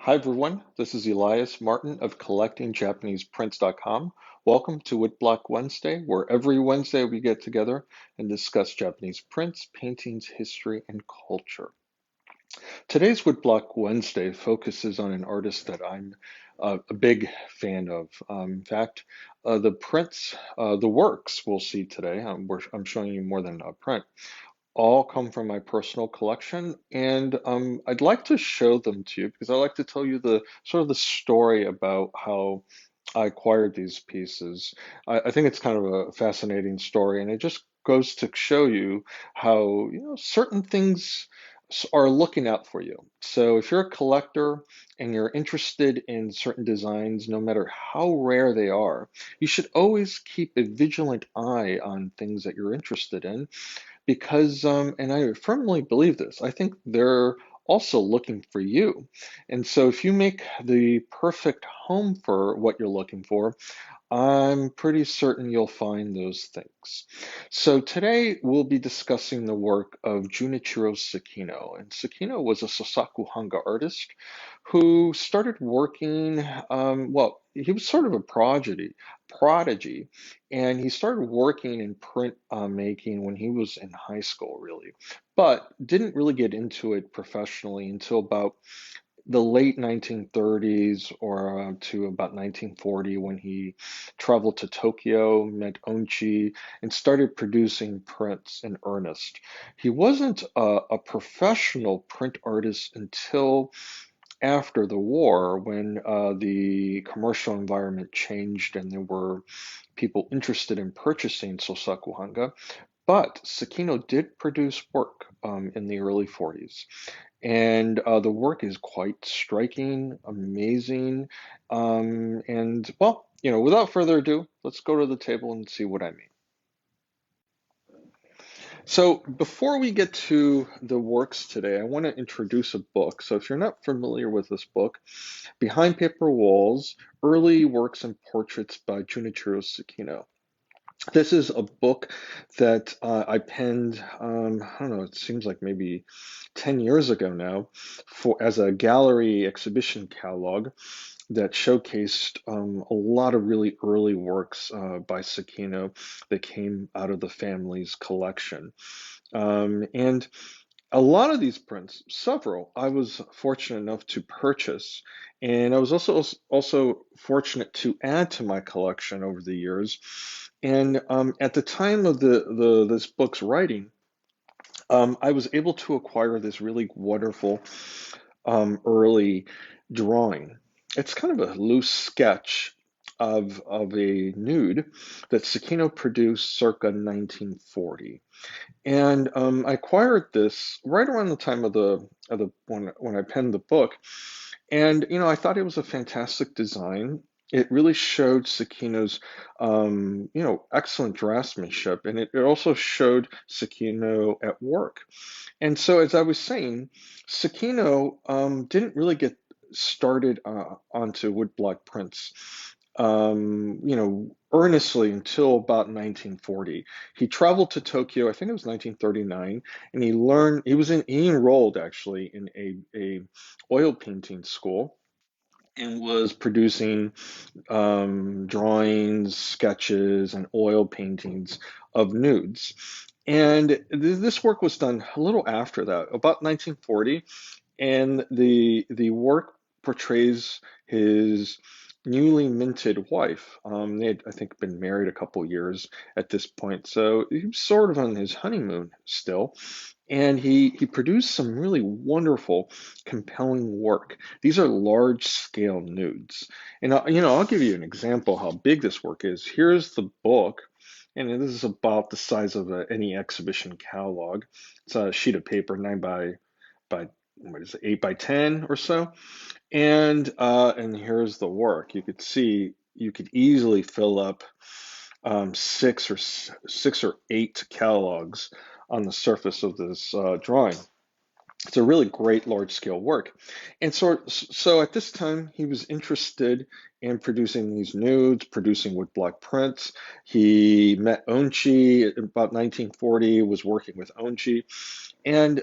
Hi everyone, this is Elias Martin of CollectingJapanesePrints.com. Welcome to Woodblock Wednesday, where every Wednesday we get together and discuss Japanese prints, paintings, history, and culture. Today's Woodblock Wednesday focuses on an artist that I'm a big fan of. In fact, the prints, the works we'll see today, I'm showing you more than a print, all come from my personal collection, and I'd like to show them to you because I like to tell you the sort of the story about how I acquired these pieces. I think it's kind of a fascinating story, and it just goes to show you how, certain things are looking out for you. So if you're a collector and you're interested in certain designs, no matter how rare they are, you should always keep a vigilant eye on things that you're interested in because, and I firmly believe this, I think they're also looking for you. And so if you make the perfect home for what you're looking for, I'm pretty certain you'll find those things. So today we'll be discussing the work of Junichiro Sekino. And Sekino was a Sosaku Hanga artist who started working, he was sort of a prodigy, and he started working in print making when he was in high school, really, but didn't really get into it professionally until about the late 1930s or to about 1940 when he traveled to Tokyo, met Onchi, and started producing prints in earnest. He wasn't a professional print artist until after the war when the commercial environment changed and there were people interested in purchasing Sosaku Hanga. But Sakino did produce work in the early 40s. And the work is quite striking, amazing. And well, without further ado, let's go to the table and see what I mean. So before we get to the works today, I want to introduce a book. So if you're not familiar with this book, Behind Paper Walls, Early Works and Portraits by Junichiro Sekino. This is a book that I penned, I don't know, it seems like maybe 10 years ago now, for as a gallery exhibition catalog that showcased a lot of really early works by Sekino that came out of the family's collection. And a lot of these prints, several, I was fortunate enough to purchase, and I was also fortunate to add to my collection over the years. And at the time of the this book's writing, I was able to acquire this really wonderful early drawing. It's kind of a loose sketch of a nude that Sekino produced circa 1940. And I acquired this right around the time of the when I penned the book, and I thought it was a fantastic design. It really showed Sakino's excellent draftsmanship, and it also showed Sakino at work. And so, as I was saying, Sekino didn't really get started onto woodblock prints earnestly until about 1940. He traveled to Tokyo, I think it was 1939, and he enrolled actually in a oil painting school and was producing drawings, sketches, and oil paintings of nudes. And this work was done a little after that, about 1940, and the work portrays his newly minted wife. They had, I think, been married a couple years at this point, so he was sort of on his honeymoon still. And he produced some really wonderful, compelling work. These are large scale nudes. And I'll give you an example how big this work is. Here's the book, and this is about the size of any exhibition catalog. It's a sheet of paper, 9 by what is it, 8 by 10 or so. And here's the work. You could see you could easily fill up six or eight catalogs on the surface of this drawing. It's a really great large scale work. And so at this time, he was interested in producing these nudes, producing woodblock prints. He met Onchi about 1940, was working with Onchi. And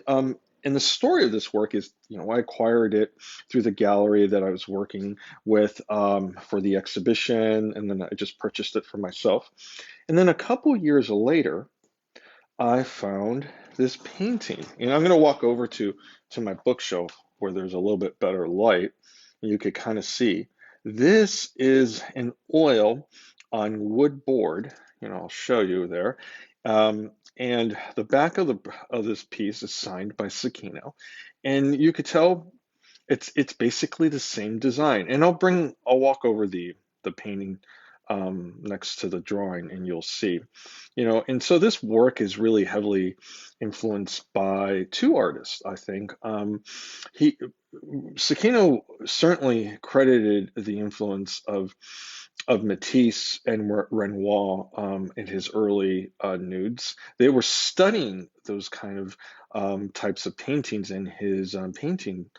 And the story of this work is, I acquired it through the gallery that I was working with for the exhibition, and then I just purchased it for myself. And then a couple years later, I found this painting. And I'm going to walk over to my bookshelf where there's a little bit better light. And you could kind of see. This is an oil on wood board. I'll show you there. And the back of this piece is signed by Sekino. And you could tell it's basically the same design. And I'll walk over the painting next to the drawing, and you'll see. And so this work is really heavily influenced by two artists, I think. He Sekino certainly credited the influence of Matisse and Renoir in his early nudes. They were studying those kind of types of paintings in his painting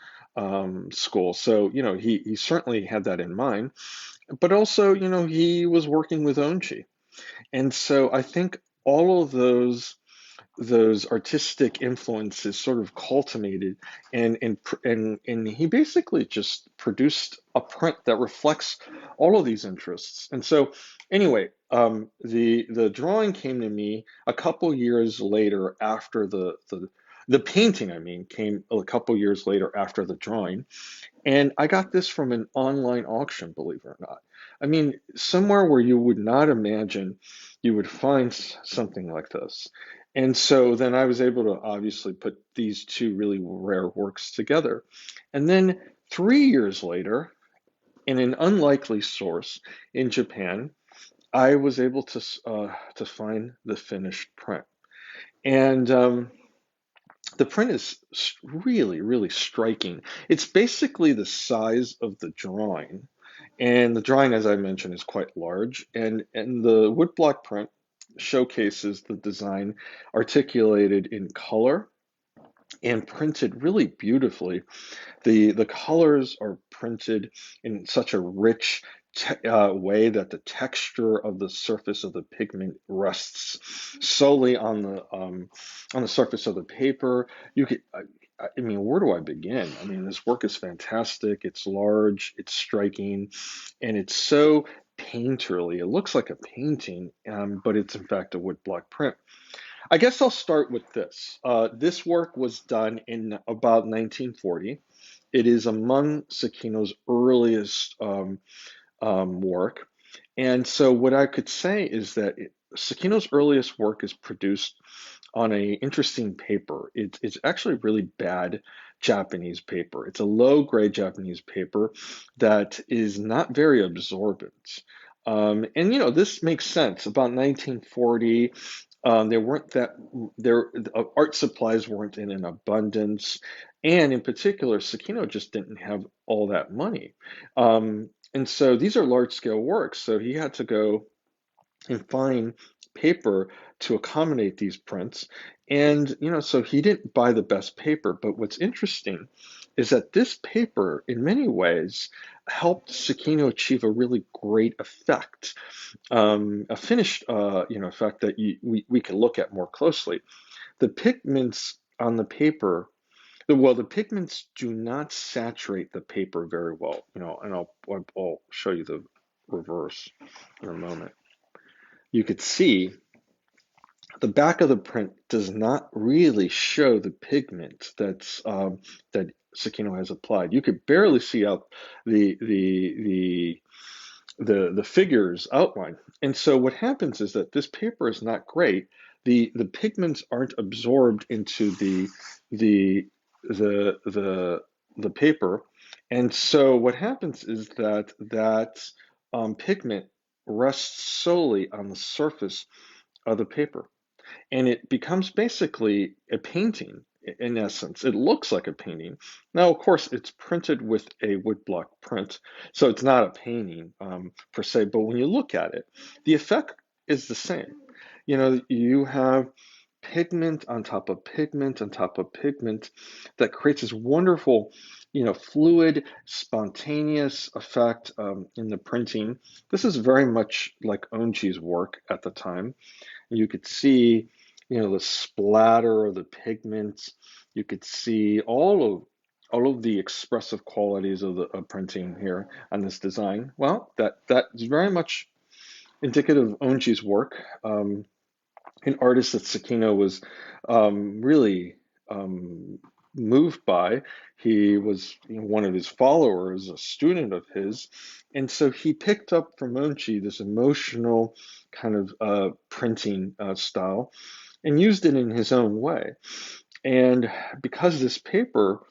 school. So, he certainly had that in mind. But also, he was working with Onchi. And so I think all of those artistic influences sort of culminated, and he basically just produced a print that reflects all of these interests. And so anyway, the drawing came to me a couple years later after the painting, I mean, came a couple years later after the drawing. And I got this from an online auction, believe it or not. I mean, somewhere where you would not imagine you would find something like this. And so then I was able to obviously put these two really rare works together. And then 3 years later, in an unlikely source in Japan, I was able to find the finished print. And the print is really, really striking. It's basically the size of the drawing. And the drawing, as I mentioned, is quite large. And the woodblock print showcases the design articulated in color and printed really beautifully. The colors are printed in such a rich way that the texture of the surface of the pigment rests solely on the surface of the paper. You could, I mean, where do I begin? I mean, this work is fantastic. It's large, it's striking, and it's so painterly. It looks like a painting, but it's in fact a woodblock print. I guess I'll start with this. This work was done in about 1940. It is among Sekino's earliest work. And so what I could say is that Sekino's earliest work is produced on a interesting paper. It's actually really bad Japanese paper. It's a low-grade Japanese paper that is not very absorbent. And this makes sense. About 1940, there weren't that there art supplies weren't in an abundance, and in particular, Sekino just didn't have all that money. And so these are large scale works. So he had to go and find paper to accommodate these prints. And, so he didn't buy the best paper. But what's interesting is that this paper, in many ways, helped Sekino achieve a really great effect, a finished, effect that we can look at more closely. The pigments on the paper, the pigments do not saturate the paper very well, and I'll show you the reverse in a moment. You could see the back of the print does not really show the pigment that Sekino has applied. You could barely see out the figures outline. And so what happens is that this paper is not great. The pigments aren't absorbed into the the paper. And so what happens is that pigment rests solely on the surface of the paper, and it becomes basically a painting in essence. It looks like a painting. Now, of course, it's printed with a woodblock print, so it's not a painting per se, but when you look at it, the effect is the same. You have pigment on top of pigment on top of pigment that creates this wonderful, fluid, spontaneous effect in the printing. This is very much like Onchi's work at the time. You could see, the splatter of the pigments. you could see all of the expressive qualities of the of printing here on this design. Well, that is very much indicative of Onji's work. An artist that Sekino was really um, moved by. He was, one of his followers, a student of his, and so he picked up from Onchi this emotional kind of printing style and used it in his own way. And because this paper,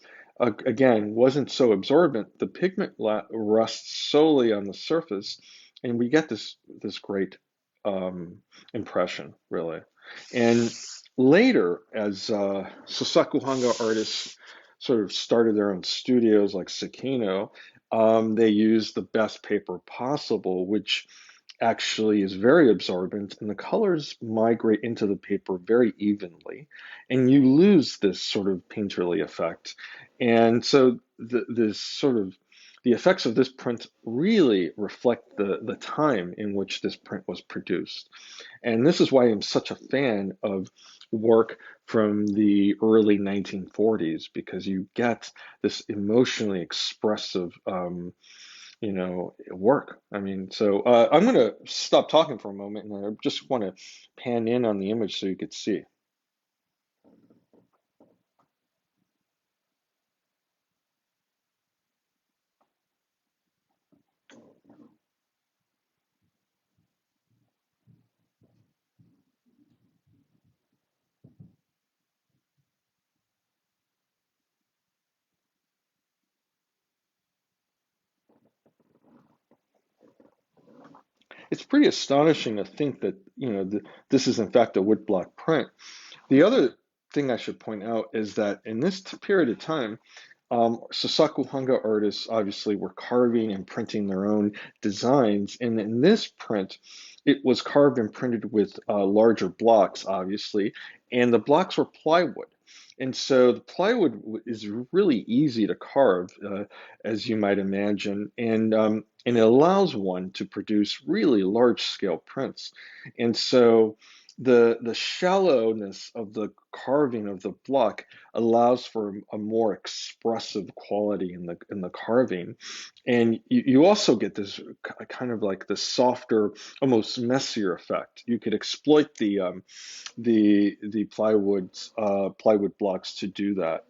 again, wasn't so absorbent, the pigment rusts solely on the surface, and we get this great impression, really. And later, as Sosakuhanga artists sort of started their own studios like Sakino, they used the best paper possible, which actually is very absorbent, and the colors migrate into the paper very evenly, and you lose this sort of painterly effect. And so this sort of the effects of this print really reflect the time in which this print was produced. And this is why I'm such a fan of work from the early 1940s, because you get this emotionally expressive work. I mean, so I'm going to stop talking for a moment, and I just want to pan in on the image so you could see. It's pretty astonishing to think that, this is in fact a woodblock print. The other thing I should point out is that in this period of time, Sasaku Hanga artists obviously were carving and printing their own designs. And in this print, it was carved and printed with larger blocks, obviously, and the blocks were plywood. And so the plywood is really easy to carve, as you might imagine, and it allows one to produce really large scale prints. And so the shallowness of the carving of the block allows for a more expressive quality in the carving, and you also get this kind of like the softer, almost messier effect. You could exploit the plywood blocks to do that.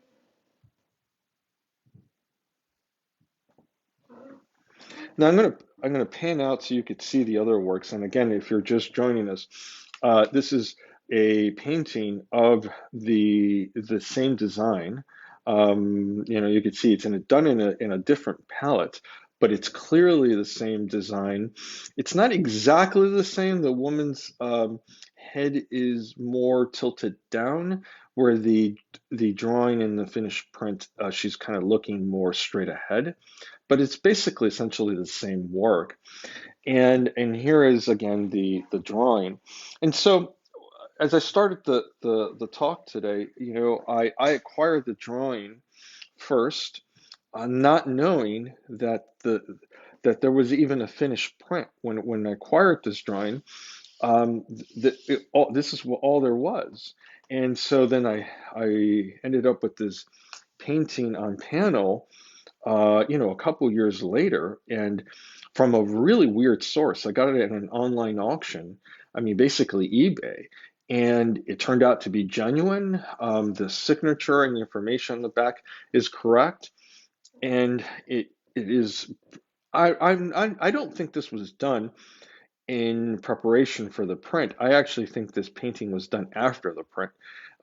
Now I'm gonna pan out so you could see the other works. And again, if you're just joining us, this is a painting of the same design. You could see done in a different palette, but it's clearly the same design. It's not exactly the same. The woman's head is more tilted down, where the drawing in the finished print, she's kind of looking more straight ahead, but it's basically essentially the same work. And here is again the drawing. And so as I started the talk today, I acquired the drawing first, not knowing that there was even a finished print. When I acquired this drawing, this is all there was. And so then I ended up with this painting on panel, a couple years later, and from a really weird source. I got it at an online auction. I mean, basically eBay, and it turned out to be genuine. The signature and the information on the back is correct, and it is. I don't think this was done in preparation for the print. I actually think this painting was done after the print.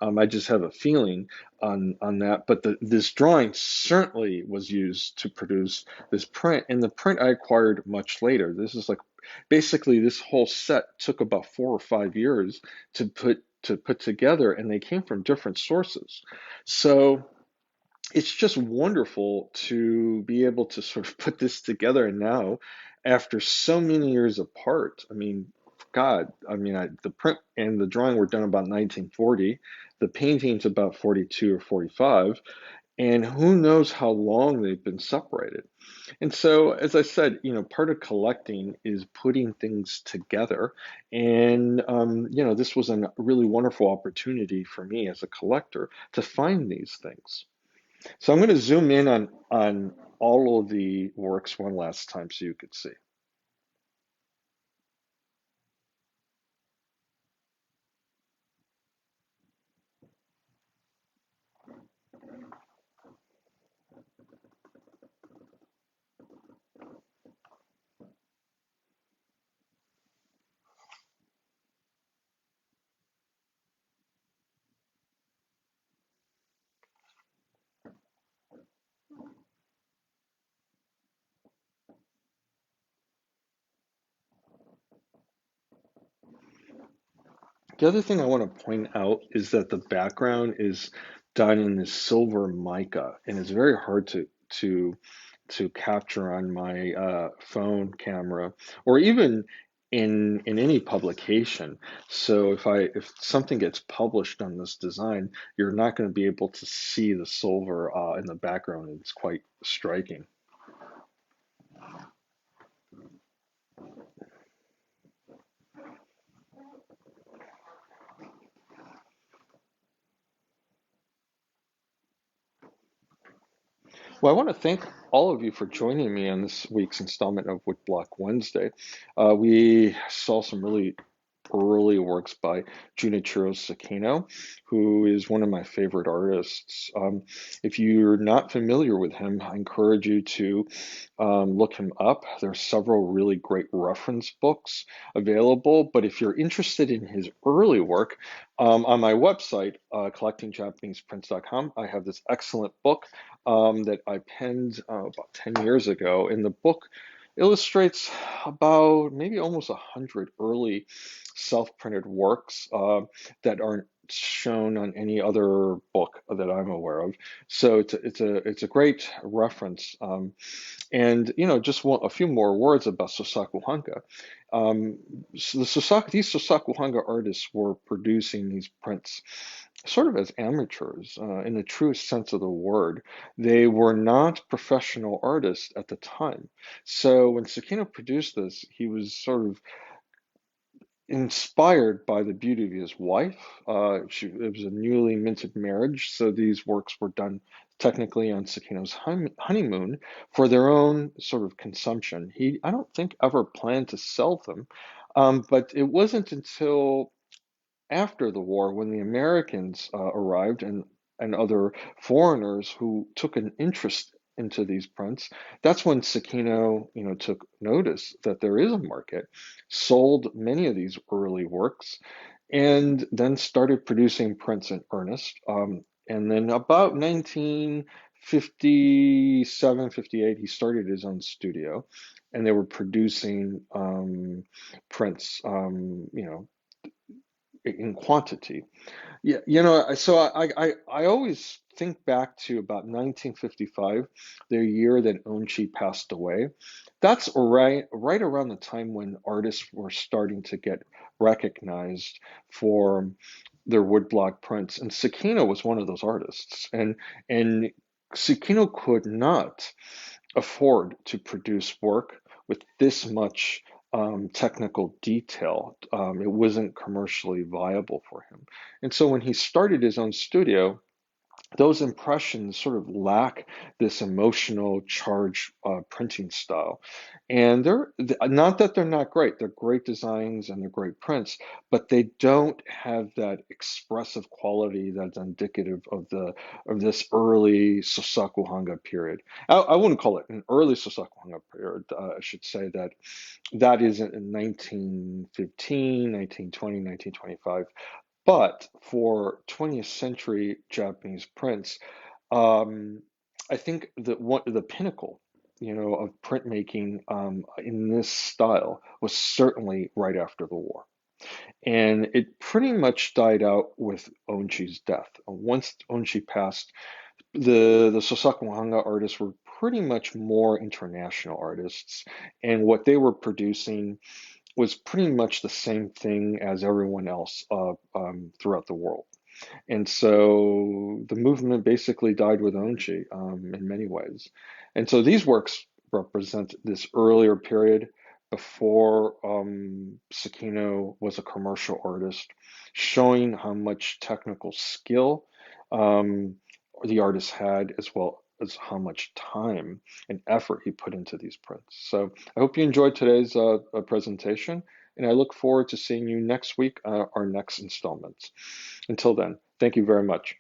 I just have a feeling on that. But this drawing certainly was used to produce this print, and the print I acquired much later. This is like basically this whole set took about 4 or 5 years to put together, and they came from different sources. So it's just wonderful to be able to sort of put this together now after so many years apart. I mean, God, I mean, the print and the drawing were done about 1940. The painting's about 42 or 45, and who knows how long they've been separated. And so, as I said, part of collecting is putting things together. And, this was a really wonderful opportunity for me as a collector to find these things. So I'm going to zoom in on all of the works one last time so you could see. The other thing I want to point out is that the background is done in this silver mica, and it's very hard to capture on my phone camera or even in any publication. So if something gets published on this design, you're not going to be able to see the silver in the background. It's quite striking. Well, I want to thank all of you for joining me on this week's installment of Woodblock Wednesday. We saw some really early works by Junichiro Sekino, who is one of my favorite artists. If you're not familiar with him, I encourage you to look him up. There are several really great reference books available, but if you're interested in his early work, on my website, collectingjapaneseprints.com, I have this excellent book that I penned about 10 years ago, and the book illustrates about maybe almost 100 early self-printed works that aren't shown on any other book that I'm aware of. So it's a great reference. And just a few more words about Sosaku Hanga. So these Sosaku Hanga artists were producing these prints sort of as amateurs, in the truest sense of the word. They were not professional artists at the time. So when Sakino produced this, he was sort of inspired by the beauty of his wife. It was a newly minted marriage, so these works were done technically on Sakino's honeymoon for their own sort of consumption. I don't think, ever planned to sell them, but it wasn't until after the war when the Americans arrived and other foreigners who took an interest into these prints. That's when Sakino, took notice that there is a market, sold many of these early works, and then started producing prints in earnest. And then about 1957, 58, he started his own studio, and they were producing prints, in quantity. Yeah, so I always think back to about 1955, the year that Onchi passed away. That's right around the time when artists were starting to get recognized for their woodblock prints, and Sakino was one of those artists. And Sakino could not afford to produce work with this much technical detail. It wasn't commercially viable for him. And so when he started his own studio, those impressions sort of lack this emotional charge printing style. And not that they're not great, they're great designs and they're great prints, but they don't have that expressive quality that's indicative of this early Sosaku Hanga period. I wouldn't call it an early Sosaku Hanga period. I should say that is in 1915, 1920, 1925. But for 20th century Japanese prints, um, I think that the pinnacle, of printmaking in this style was certainly right after the war. And it pretty much died out with Onchi's death. Once Onchi passed, the Sosaku Hanga artists were pretty much more international artists, and what they were producing was pretty much the same thing as everyone else throughout the world. And so the movement basically died with Onchi in many ways. And so these works represent this earlier period before Sekino was a commercial artist, showing how much technical skill um, the artist had, as well as how much time and effort he put into these prints. So I hope you enjoyed today's presentation, and I look forward to seeing you next week, our next installments. Until then, thank you very much.